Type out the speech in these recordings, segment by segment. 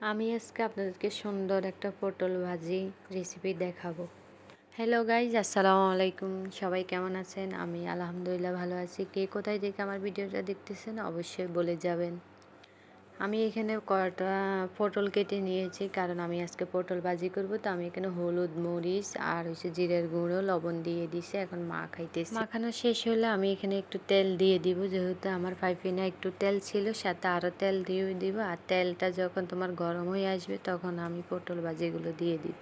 আমি আজকে আপনাদেরকে সুন্দর একটা পটল ভাজি রেসিপি দেখাবো। হ্যালো গাইজ, আসসালামু আলাইকুম। সবাই কেমন আছেন? আমি আলহামদুলিল্লাহ ভালো আছি। কে কোথায় থেকে আমার ভিডিওটা দেখতেছেন অবশ্যই বলে যাবেন। আমি এখানে কয়টা পটল কেটে নিয়েছি, কারণ আমি আজকে পটল ভাজি করব। তো আমি এখানে হলুদ, মরিচ আর জিরের গুঁড়ো, লবণ দিয়ে দিছি। এখন মাখাইতেছি। মাখানো শেষ হলে আমি এখানে একটু তেল দিয়ে দিব, যেহেতু আমার পাইপিনে একটু তেল ছিল, সাথে আরও তেল দিয়ে দিব। আর তেলটা যখন তোমার গরম হয়ে আসবে তখন আমি পটল ভাজিগুলো দিয়ে দিব।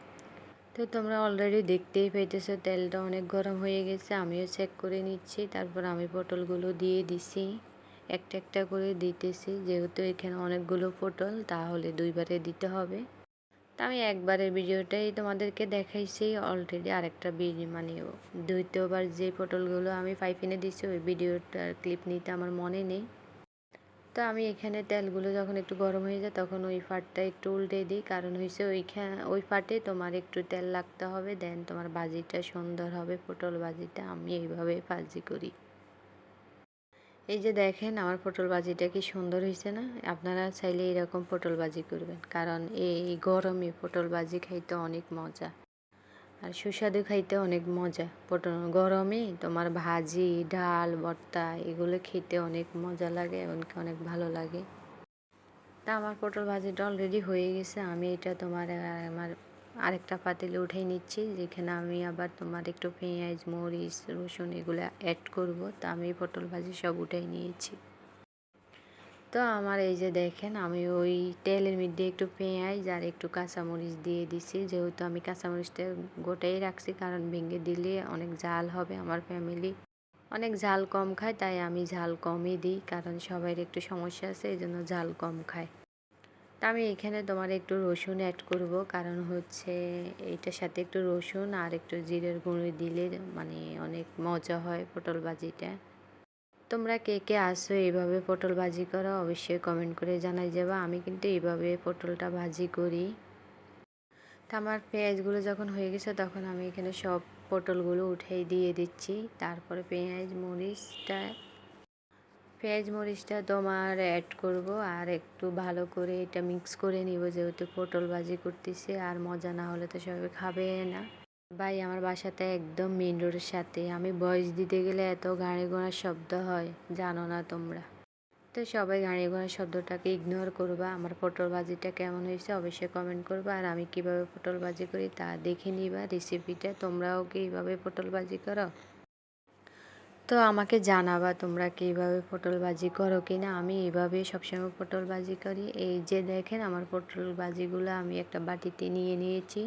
তো তোমরা অলরেডি দেখতেই পাইতেছো তেলটা অনেক গরম হয়ে গেছে। আমিও চেক করে নিচ্ছি, তারপর আমি পটলগুলো দিয়ে দিছি। একটা একটা করে দিতেছি, যেহেতু এখানে অনেকগুলো পটল, তাহলে দুইবারে দিতে হবে। তা আমি একবারের ভিডিওটাই তোমাদেরকে দেখাইছি। অলরেডি আরেকটা মানে দ্বিতীয়বার যে পটলগুলো আমি পাইপিনে দিচ্ছি ওই ভিডিওটার ক্লিপ নিতে আমার মনে নেই। তো আমি এখানে তেলগুলো যখন একটু গরম হয়ে যায় তখন ওই পাটটা একটু উল্টে দিই, কারণ হয়েছে ওই পাটে তোমার একটু তেল লাগতে হবে, দেন তোমার ভাজিটা সুন্দর হবে। পটল ভাজিটা আমি এইভাবে ভাজি করি। এই যে দেখেন আমার পটল ভাজিটা কি সুন্দর হয়েছে না? আপনারা চাইলে এরকম পটল ভাজি করবেন, কারণ এই গরমে পটল ভাজি খাইতে অনেক মজা আর সুস্বাদু, খাইতে অনেক মজা। পটল গরমে তোমার ভাজি, ডাল, ভর্তা এগুলো খেতে অনেক মজা লাগে এবং অনেক ভালো লাগে। তা আমার পটল ভাজিটা অলরেডি হয়ে গেছে। আমি এটা তোমার আমার আরেকটা পাতিলে উঠাই নিচ্ছি, যেখানে আমি আবার তোমার একটু পেঁয়াজ, মরিচ, রসুন এগুলো অ্যাড করব। তা আমি পটল ভাজি সব উঠাই নিয়েছি। তো আমার এই যে দেখেন, আমি ওই তেলের মধ্যে একটু পেঁয়াজ আর একটু কাঁচামরিচ দিয়ে দিছি, যেহেতু আমি কাঁচামরিচটা গোটাই রাখছি, কারণ ভেঙে দিলে অনেক ঝাল হবে। আমার ফ্যামিলি অনেক ঝাল কম খায়, তাই আমি ঝাল কমই দিই, কারণ সবাই একটু সমস্যা আছে, এই জন্য ঝাল কম খায়। তা আমি এখানে তোমার একটু রসুন অ্যাড করব, কারণ হচ্ছে এইটার সাথে একটু রসুন আর একটু জিরের গুঁড়ো দিলে মানে অনেক মজা হয় পটল ভাজিটা। তোমরা কে কে আসো এইভাবে পটল ভাজি করো অবশ্যই কমেন্ট করে জানাই যাবা। আমি কিন্তু এইভাবে পটলটা ভাজি করি। তা আমার পেঁয়াজগুলো যখন হয়ে গেছে তখন আমি এখানে সব পটলগুলো উঠেই দিয়ে দিচ্ছি। তারপরে পেঁয়াজ মরিচটা তোমার অ্যাড করব, আর একটু ভালো করে এটা মিক্স করে নিব, যেহেতু পটল ভাজি করতেছি। আর মজা না হলে তো সবাই খাবে না। ভাই আমার বাসাটা একদম মেন রোডের সাথে, আমি ভয়েস দিতে গেলে এত গাড়ি ঘোড়ার শব্দ হয়, জানো না তোমরা। তো সবাই গাড়ি ঘোড়ার শব্দটাকে ইগনোর করবা। আমার পটল ভাজিটা কেমন হয়েছে অবশ্যই কমেন্ট করবা, আর আমি কিভাবে পটল ভাজি করি তা দেখে নিবা রেসিপিটা। তোমরাও কি এইভাবে পটল ভাজি করো? তো আমাকে জানাবা তোমরা কিভাবে পটল ভাজি করো কিনা। আমি এইভাবে সবসময় পটল ভাজি করি। এই যে দেখেন আমার পটল ভাজিগুলো আমি একটা বাটিতে নিয়ে নিয়েছি,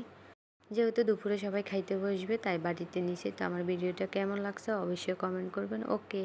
যেহেতু দুপুরে সবাই খাইতে বসবে তাই বাটিতে নিয়েছি। তো আমার ভিডিওটা কেমন লাগছে অবশ্যই কমেন্ট করবেন। ওকে।